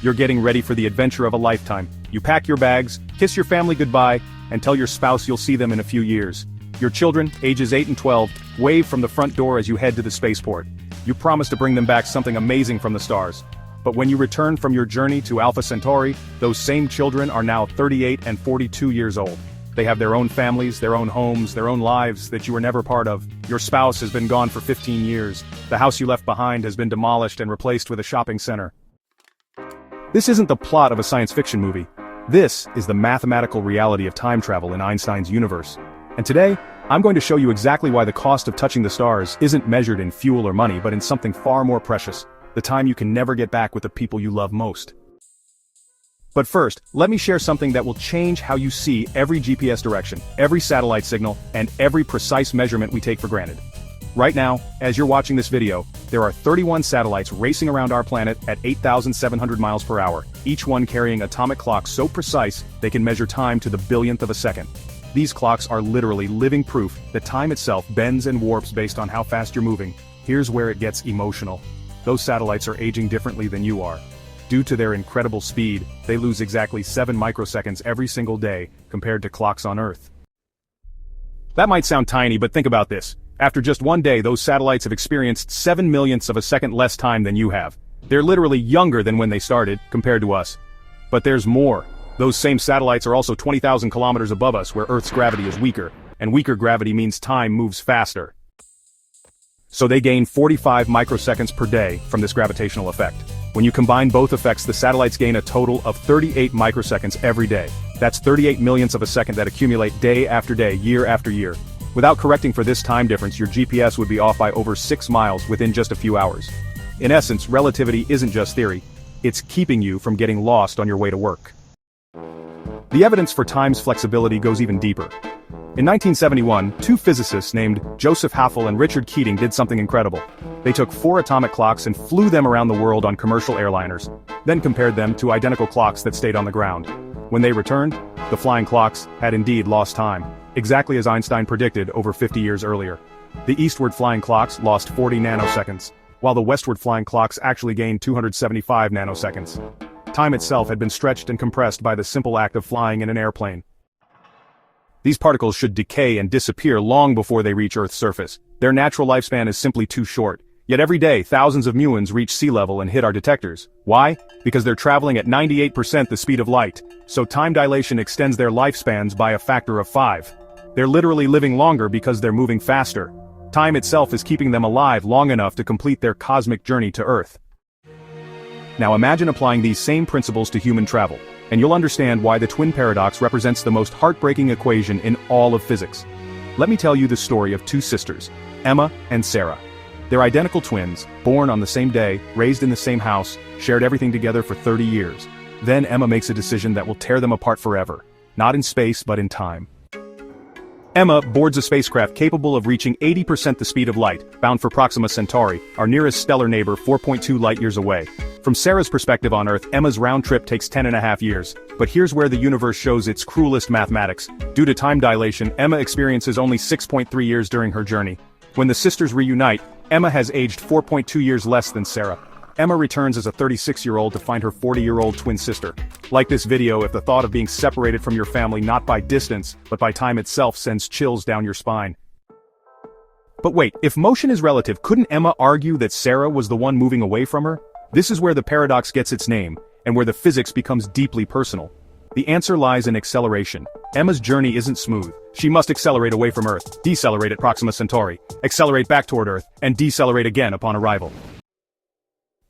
You're getting ready for the adventure of a lifetime. You pack your bags, kiss your family goodbye, and tell your spouse you'll see them in a few years. Your children, ages 8 and 12, wave from the front door as you head to the spaceport. You promise to bring them back something amazing from the stars. But when you return from your journey to Alpha Centauri, those same children are now 38 and 42 years old. They have their own families, their own homes, their own lives that you were never part of. Your spouse has been gone for 15 years. The house you left behind has been demolished and replaced with a shopping center. This isn't the plot of a science fiction movie. This is the mathematical reality of time travel in Einstein's universe. And today, I'm going to show you exactly why the cost of touching the stars isn't measured in fuel or money but in something far more precious. The time you can never get back with the people you love most. But first, let me share something that will change how you see every GPS direction, every satellite signal, and every precise measurement we take for granted. Right now, as you're watching this video, there are 31 satellites racing around our planet at 8,700 miles per hour, each one carrying atomic clocks so precise they can measure time to the billionth of a second. These clocks are literally living proof that time itself bends and warps based on how fast you're moving. Here's where it gets emotional. Those satellites are aging differently than you are. Due to their incredible speed, they lose exactly 7 microseconds every single day, compared to clocks on Earth. That might sound tiny, but think about this. After just one day, those satellites have experienced 7 millionths of a second less time than you have. They're literally younger than when they started, compared to us. But there's more. Those same satellites are also 20,000 kilometers above us, where Earth's gravity is weaker, and weaker gravity means time moves faster. So they gain 45 microseconds per day from this gravitational effect. When you combine both effects, the satellites gain a total of 38 microseconds every day. That's 38 millionths of a second that accumulate day after day, year after year. Without correcting for this time difference, your GPS would be off by over 6 miles within just a few hours. In essence, relativity isn't just theory. It's keeping you from getting lost on your way to work. The evidence for time's flexibility goes even deeper. In 1971, two physicists named Joseph Haffel and Richard Keating did something incredible. They took 4 atomic clocks and flew them around the world on commercial airliners, then compared them to identical clocks that stayed on the ground. When they returned, the flying clocks had indeed lost time, exactly as Einstein predicted over 50 years earlier. The eastward flying clocks lost 40 nanoseconds, while the westward flying clocks actually gained 275 nanoseconds. Time itself had been stretched and compressed by the simple act of flying in an airplane. These particles should decay and disappear long before they reach Earth's surface. Their natural lifespan is simply too short. Yet every day, thousands of muons reach sea level and hit our detectors. Why? Because they're traveling at 98% the speed of light, so time dilation extends their lifespans by a factor of 5. They're literally living longer because they're moving faster. Time itself is keeping them alive long enough to complete their cosmic journey to Earth. Now imagine applying these same principles to human travel, and you'll understand why the twin paradox represents the most heartbreaking equation in all of physics. Let me tell you the story of two sisters, Emma and Sarah. They're identical twins, born on the same day, raised in the same house, shared everything together for 30 years. Then Emma makes a decision that will tear them apart forever. Not in space, but in time. Emma boards a spacecraft capable of reaching 80% the speed of light, bound for Proxima Centauri, our nearest stellar neighbor 4.2 light-years away. From Sarah's perspective on Earth, Emma's round trip takes 10.5 years. But here's where the universe shows its cruelest mathematics. Due to time dilation, Emma experiences only 6.3 years during her journey. When the sisters reunite, Emma has aged 4.2 years less than Sarah. Emma returns as a 36-year-old to find her 40-year-old twin sister. Like this video if the thought of being separated from your family not by distance, but by time itself sends chills down your spine. But wait, if motion is relative, couldn't Emma argue that Sarah was the one moving away from her? This is where the paradox gets its name, and where the physics becomes deeply personal. The answer lies in acceleration. Emma's journey isn't smooth. She must accelerate away from Earth, decelerate at Proxima Centauri, accelerate back toward Earth, and decelerate again upon arrival.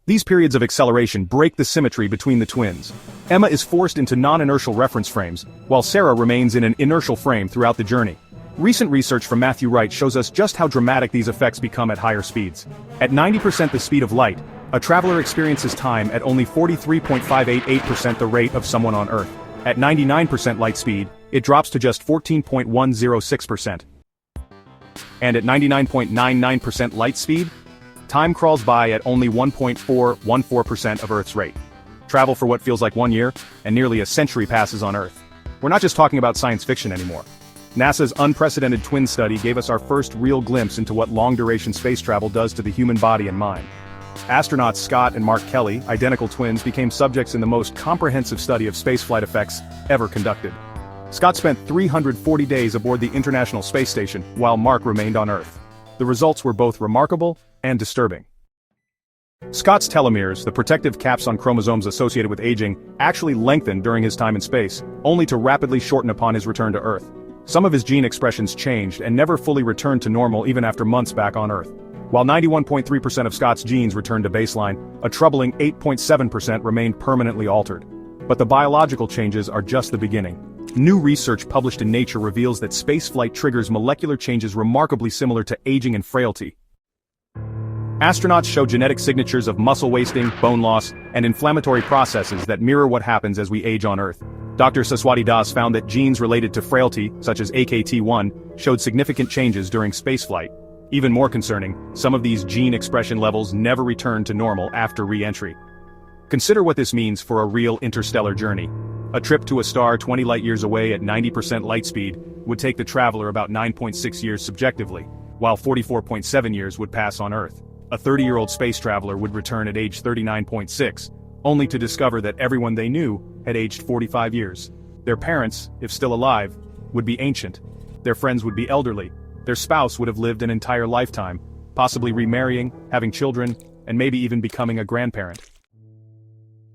These periods of acceleration break the symmetry between the twins. Emma is forced into non-inertial reference frames, while Sarah remains in an inertial frame throughout the journey. Recent research from Matthew Wright shows us just how dramatic these effects become at higher speeds. At 90% the speed of light, a traveler experiences time at only 43.588% the rate of someone on Earth. At 99% light speed, it drops to just 14.106%. And at 99.99% light speed, time crawls by at only 1.414% of Earth's rate. Travel for what feels like 1 year, and nearly a century passes on Earth. We're not just talking about science fiction anymore. NASA's unprecedented twin study gave us our first real glimpse into what long-duration space travel does to the human body and mind. Astronauts Scott and Mark Kelly, identical twins, became subjects in the most comprehensive study of spaceflight effects ever conducted. Scott spent 340 days aboard the International Space Station, while Mark remained on Earth. The results were both remarkable and disturbing. Scott's telomeres, the protective caps on chromosomes associated with aging, actually lengthened during his time in space, only to rapidly shorten upon his return to Earth. Some of his gene expressions changed and never fully returned to normal even after months back on Earth. While 91.3% of Scott's genes returned to baseline, a troubling 8.7% remained permanently altered. But the biological changes are just the beginning. New research published in Nature reveals that spaceflight triggers molecular changes remarkably similar to aging and frailty. Astronauts show genetic signatures of muscle wasting, bone loss, and inflammatory processes that mirror what happens as we age on Earth. Dr. Saswati Das found that genes related to frailty, such as AKT1, showed significant changes during spaceflight. Even more concerning, some of these gene expression levels never returned to normal after re-entry. Consider what this means for a real interstellar journey. A trip to a star 20 light-years away at 90% light speed would take the traveler about 9.6 years subjectively, while 44.7 years would pass on Earth. A 30-year-old space traveler would return at age 39.6, only to discover that everyone they knew had aged 45 years. Their parents, if still alive, would be ancient. Their friends would be elderly. Their spouse would have lived an entire lifetime, possibly remarrying, having children, and maybe even becoming a grandparent.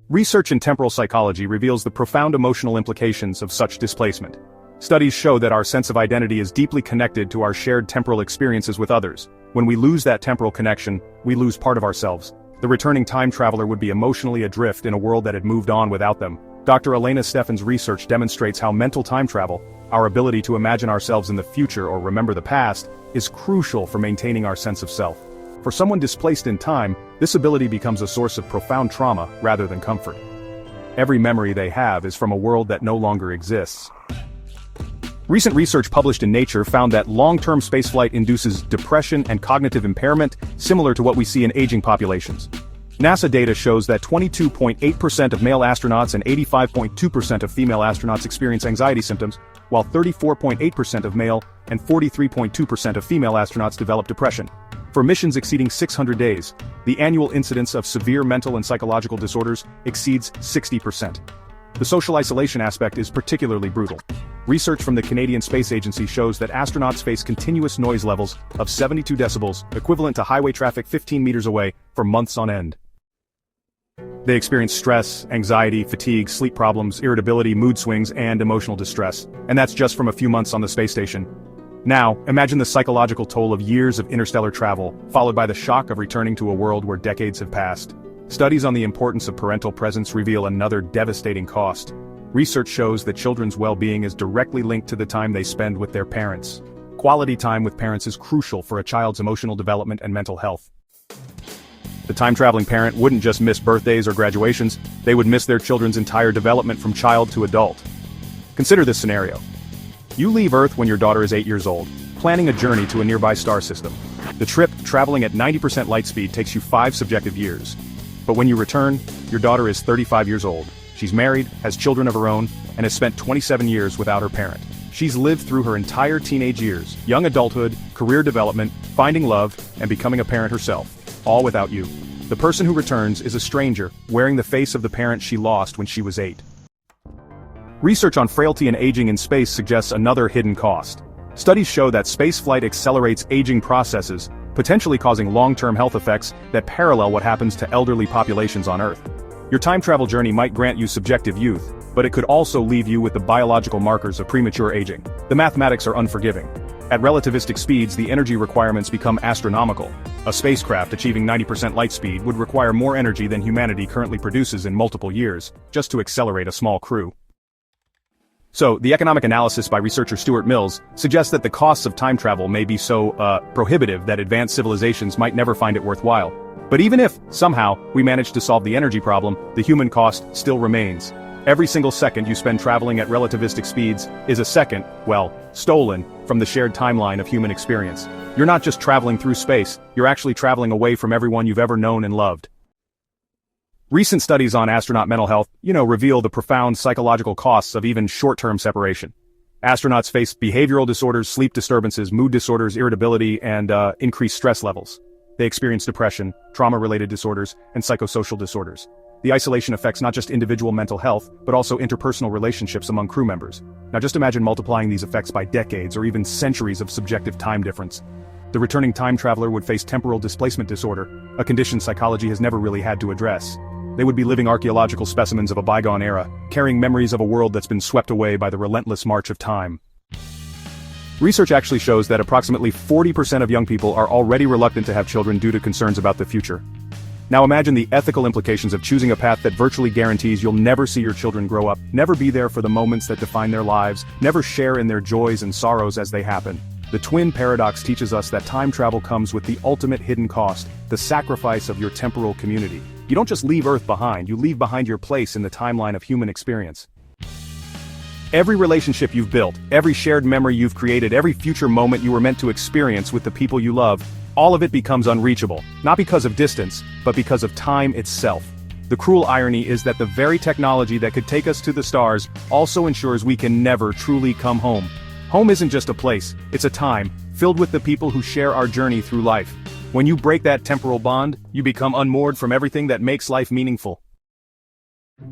Research in temporal psychology reveals the profound emotional implications of such displacement. Studies show that our sense of identity is deeply connected to our shared temporal experiences with others. When we lose that temporal connection, we lose part of ourselves. The returning time traveler would be emotionally adrift in a world that had moved on without them. Dr. Elena Stephan's research demonstrates how mental time travel, our ability to imagine ourselves in the future or remember the past, is crucial for maintaining our sense of self. For someone displaced in time, this ability becomes a source of profound trauma rather than comfort. Every memory they have is from a world that no longer exists. Recent research published in Nature found that long-term spaceflight induces depression and cognitive impairment, similar to what we see in aging populations. NASA data shows that 22.8% of male astronauts and 85.2% of female astronauts experience anxiety symptoms, while 34.8% of male and 43.2% of female astronauts develop depression. For missions exceeding 600 days, the annual incidence of severe mental and psychological disorders exceeds 60%. The social isolation aspect is particularly brutal. Research from the Canadian Space Agency shows that astronauts face continuous noise levels of 72 decibels, equivalent to highway traffic 15 meters away, for months on end. They experience stress, anxiety, fatigue, sleep problems, irritability, mood swings, and emotional distress. And that's just from a few months on the space station. Now, imagine the psychological toll of years of interstellar travel, followed by the shock of returning to a world where decades have passed. Studies on the importance of parental presence reveal another devastating cost. Research shows that children's well-being is directly linked to the time they spend with their parents. Quality time with parents is crucial for a child's emotional development and mental health. The time-traveling parent wouldn't just miss birthdays or graduations, they would miss their children's entire development from child to adult. Consider this scenario. You leave Earth when your daughter is 8 years old, planning a journey to a nearby star system. The trip, traveling at 90% light speed, takes you 5 subjective years. But when you return, your daughter is 35 years old. She's married, has children of her own, and has spent 27 years without her parent. She's lived through her entire teenage years, young adulthood, career development, finding love, and becoming a parent herself, all without you. The person who returns is a stranger, wearing the face of the parent she lost when she was 8. Research on frailty and aging in space suggests another hidden cost. Studies show that spaceflight accelerates aging processes, potentially causing long-term health effects that parallel what happens to elderly populations on Earth. Your time travel journey might grant you subjective youth, but it could also leave you with the biological markers of premature aging. The mathematics are unforgiving. At relativistic speeds, the energy requirements become astronomical. A spacecraft achieving 90% light speed would require more energy than humanity currently produces in multiple years, just to accelerate a small crew. So, the economic analysis by researcher Stuart Mills suggests that the costs of time travel may be so, prohibitive that advanced civilizations might never find it worthwhile. But even if, somehow, we manage to solve the energy problem, the human cost still remains. Every single second you spend traveling at relativistic speeds is a second, well, stolen, from the shared timeline of human experience. You're not just traveling through space, you're actually traveling away from everyone you've ever known and loved. Recent studies on astronaut mental health, reveal the profound psychological costs of even short-term separation. Astronauts face behavioral disorders, sleep disturbances, mood disorders, irritability, and increased stress levels. They experience depression, trauma-related disorders, and psychosocial disorders. The isolation affects not just individual mental health, but also interpersonal relationships among crew members. Now just imagine multiplying these effects by decades or even centuries of subjective time difference. The returning time traveler would face temporal displacement disorder, a condition psychology has never really had to address. They would be living archaeological specimens of a bygone era, carrying memories of a world that's been swept away by the relentless march of time. Research actually shows that approximately 40% of young people are already reluctant to have children due to concerns about the future. Now imagine the ethical implications of choosing a path that virtually guarantees you'll never see your children grow up, never be there for the moments that define their lives, never share in their joys and sorrows as they happen. The twin paradox teaches us that time travel comes with the ultimate hidden cost, the sacrifice of your temporal community. You don't just leave Earth behind, you leave behind your place in the timeline of human experience. Every relationship you've built, every shared memory you've created, every future moment you were meant to experience with the people you love, all of it becomes unreachable, not because of distance, but because of time itself. The cruel irony is that the very technology that could take us to the stars also ensures we can never truly come home. Home isn't just a place, it's a time, filled with the people who share our journey through life. When you break that temporal bond, you become unmoored from everything that makes life meaningful.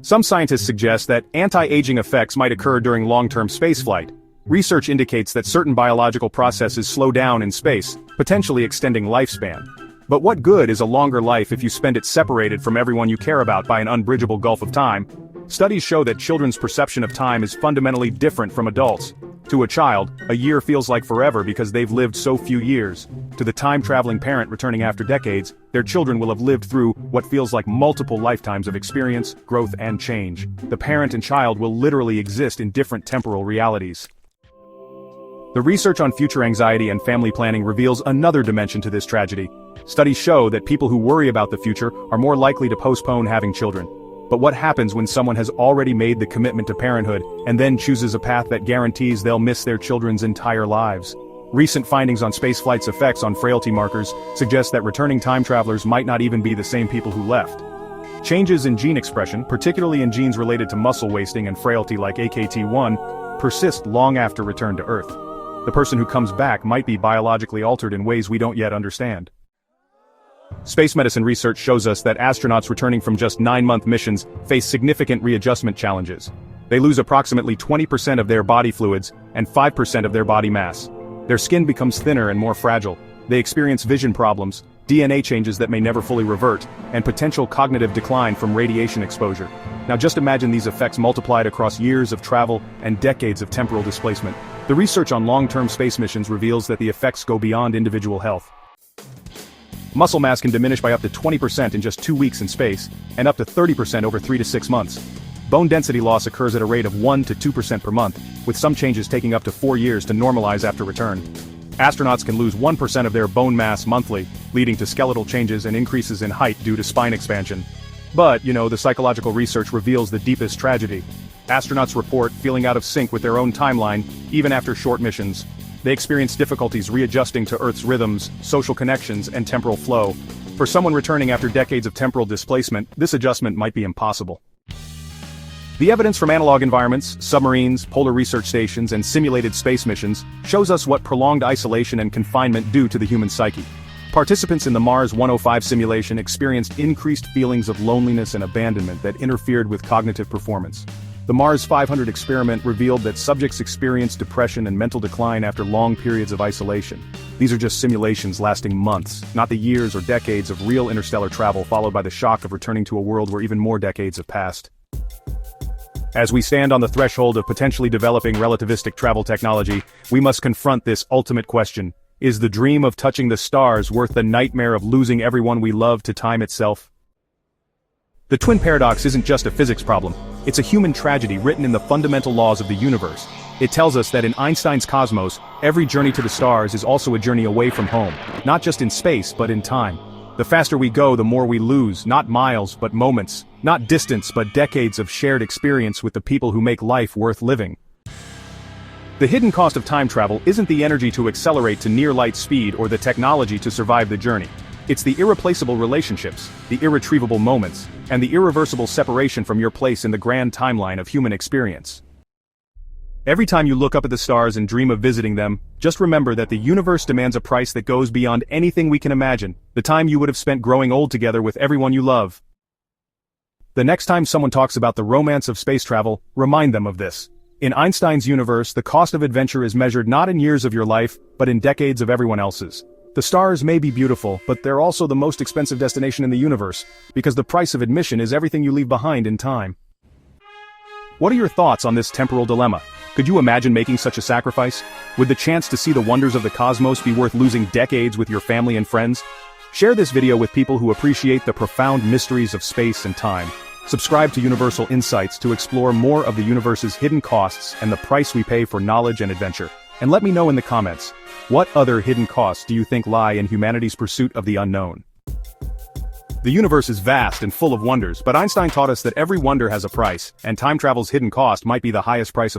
Some scientists suggest that anti-aging effects might occur during long-term spaceflight. Research indicates that certain biological processes slow down in space, potentially extending lifespan. But what good is a longer life if you spend it separated from everyone you care about by an unbridgeable gulf of time? Studies show that children's perception of time is fundamentally different from adults. To a child, a year feels like forever because they've lived so few years. To the time-traveling parent returning after decades, their children will have lived through what feels like multiple lifetimes of experience, growth, and change. The parent and child will literally exist in different temporal realities. The research on future anxiety and family planning reveals another dimension to this tragedy. Studies show that people who worry about the future are more likely to postpone having children. But what happens when someone has already made the commitment to parenthood and then chooses a path that guarantees they'll miss their children's entire lives? Recent findings on spaceflight's effects on frailty markers suggest that returning time travelers might not even be the same people who left. Changes in gene expression, particularly in genes related to muscle wasting and frailty like AKT1, persist long after return to Earth. The person who comes back might be biologically altered in ways we don't yet understand. Space medicine research shows us that astronauts returning from just 9-month missions face significant readjustment challenges. They lose approximately 20% of their body fluids and 5% of their body mass. Their skin becomes thinner and more fragile. They experience vision problems, DNA changes that may never fully revert, and potential cognitive decline from radiation exposure. Now just imagine these effects multiplied across years of travel and decades of temporal displacement. The research on long-term space missions reveals that the effects go beyond individual health. Muscle mass can diminish by up to 20% in just 2 weeks in space, and up to 30% over 3 to 6 months. Bone density loss occurs at a rate of 1 to 2% per month, with some changes taking up to 4 years to normalize after return. Astronauts can lose 1% of their bone mass monthly, leading to skeletal changes and increases in height due to spine expansion. But, the psychological research reveals the deepest tragedy. Astronauts report feeling out of sync with their own timeline, even after short missions. They experience difficulties readjusting to Earth's rhythms, social connections, and temporal flow. For someone returning after decades of temporal displacement, this adjustment might be impossible. The evidence from analog environments, submarines, polar research stations, and simulated space missions shows us what prolonged isolation and confinement do to the human psyche. Participants in the Mars 105 simulation experienced increased feelings of loneliness and abandonment that interfered with cognitive performance. The Mars 500 experiment revealed that subjects experienced depression and mental decline after long periods of isolation. These are just simulations lasting months, not the years or decades of real interstellar travel followed by the shock of returning to a world where even more decades have passed. As we stand on the threshold of potentially developing relativistic travel technology, we must confront this ultimate question. Is the dream of touching the stars worth the nightmare of losing everyone we love to time itself? The twin paradox isn't just a physics problem, it's a human tragedy written in the fundamental laws of the universe. It tells us that in Einstein's cosmos, every journey to the stars is also a journey away from home, not just in space but in time. The faster we go, the more we lose, not miles but moments, not distance but decades of shared experience with the people who make life worth living. The hidden cost of time travel isn't the energy to accelerate to near light speed or the technology to survive the journey. It's the irreplaceable relationships, the irretrievable moments, and the irreversible separation from your place in the grand timeline of human experience. Every time you look up at the stars and dream of visiting them, just remember that the universe demands a price that goes beyond anything we can imagine, the time you would have spent growing old together with everyone you love. The next time someone talks about the romance of space travel, remind them of this. In Einstein's universe, the cost of adventure is measured not in years of your life, but in decades of everyone else's. The stars may be beautiful, but they're also the most expensive destination in the universe, because the price of admission is everything you leave behind in time. What are your thoughts on this temporal dilemma? Could you imagine making such a sacrifice? Would the chance to see the wonders of the cosmos be worth losing decades with your family and friends? Share this video with people who appreciate the profound mysteries of space and time. Subscribe to Universal Insights to explore more of the universe's hidden costs and the price we pay for knowledge and adventure. And let me know in the comments, what other hidden costs do you think lie in humanity's pursuit of the unknown? The universe is vast and full of wonders, but Einstein taught us that every wonder has a price, and time travel's hidden cost might be the highest price of